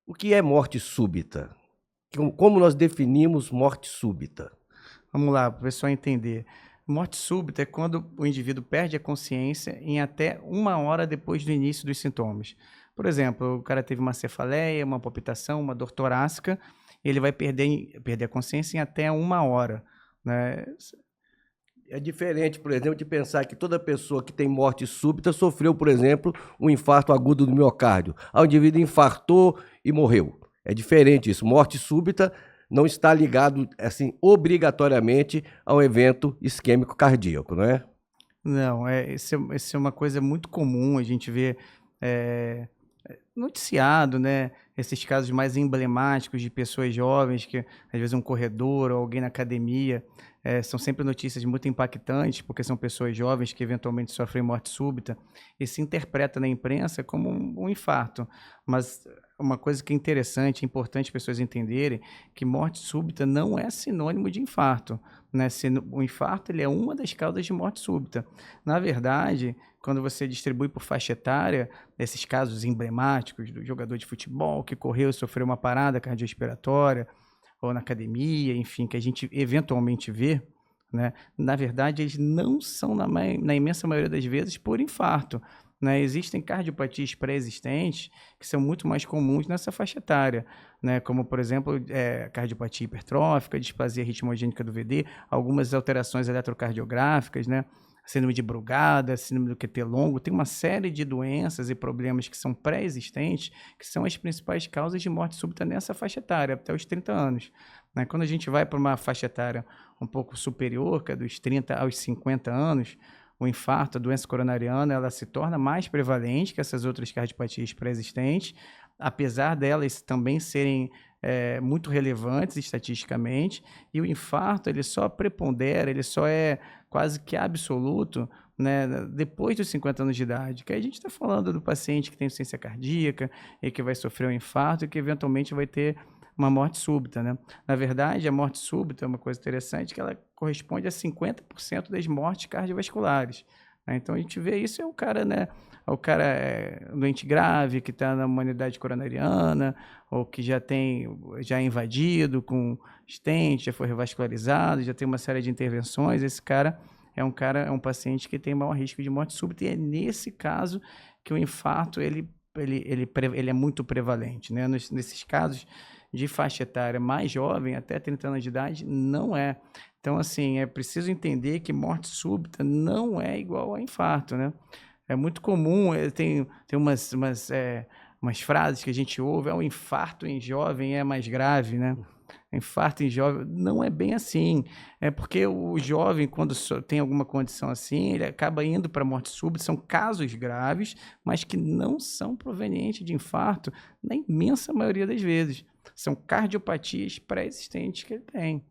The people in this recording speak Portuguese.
O que é morte súbita? Como nós definimos morte súbita? Vamos lá, para o pessoal entender. Morte súbita é quando o indivíduo perde a consciência em até 1 hora depois do início dos sintomas. Por exemplo, o cara teve uma cefaleia, uma palpitação, uma dor torácica, ele vai perder a consciência em até 1 hora, né? É diferente, por exemplo, de pensar que toda pessoa que tem morte súbita sofreu, por exemplo, um infarto agudo do miocárdio. O indivíduo infartou e morreu. É diferente isso. Morte súbita não está ligado, assim, obrigatoriamente a um evento isquêmico cardíaco, não é? Não, esse é uma coisa muito comum, a gente vê, eh, noticiado, né, esses casos mais emblemáticos de pessoas jovens que, às vezes, um corredor ou alguém na academia, são sempre notícias muito impactantes, porque são pessoas jovens que eventualmente sofrem morte súbita, e se interpreta na imprensa como um infarto. Mas uma coisa que é interessante, é importante as pessoas entenderem, que morte súbita não é sinônimo de infarto, né, o infarto ele é uma das causas de morte súbita. Na verdade, quando você distribui por faixa etária, esses casos emblemáticos do jogador de futebol que correu e sofreu uma parada cardiorrespiratória, ou na academia, enfim, que a gente eventualmente vê, né, na verdade eles não são na imensa maioria das vezes por infarto, né, existem cardiopatias pré-existentes que são muito mais comuns nessa faixa etária, né, como por exemplo, cardiopatia hipertrófica, displasia ritmogênica do VD, algumas alterações eletrocardiográficas, né, síndrome de Brugada, síndrome do QT longo, tem uma série de doenças e problemas que são pré-existentes, que são as principais causas de morte súbita nessa faixa etária, até os 30 anos. Né? Quando a gente vai para uma faixa etária um pouco superior, que é dos 30 aos 50 anos, o infarto, a doença coronariana, ela se torna mais prevalente que essas outras cardiopatias pré-existentes, apesar delas também serem muito relevantes estatisticamente, e o infarto ele só prepondera, ele só é quase que absoluto, né, depois dos 50 anos de idade, que aí a gente está falando do paciente que tem insuficiência cardíaca e que vai sofrer um infarto e que eventualmente vai ter uma morte súbita, né? Na verdade, a morte súbita é uma coisa interessante que ela corresponde a 50% das mortes cardiovasculares, né? Então a gente vê isso é o cara, né? O cara é doente grave que está na humanidade coronariana ou que já é invadido com stent, já foi revascularizado, já tem uma série de intervenções. Esse cara é um paciente que tem maior risco de morte súbita e é nesse caso que o infarto ele é muito prevalente, né? Nesses casos de faixa etária mais jovem, até 30 anos de idade, não é. Então, assim, é preciso entender que morte súbita não é igual a infarto, né? É muito comum, tem umas frases que a gente ouve, o infarto em jovem é mais grave, né? Infarto em jovem, não é bem assim. É porque o jovem, quando tem alguma condição assim, ele acaba indo para a morte súbita. São casos graves, mas que não são provenientes de infarto, na imensa maioria das vezes. São cardiopatias pré-existentes que ele tem.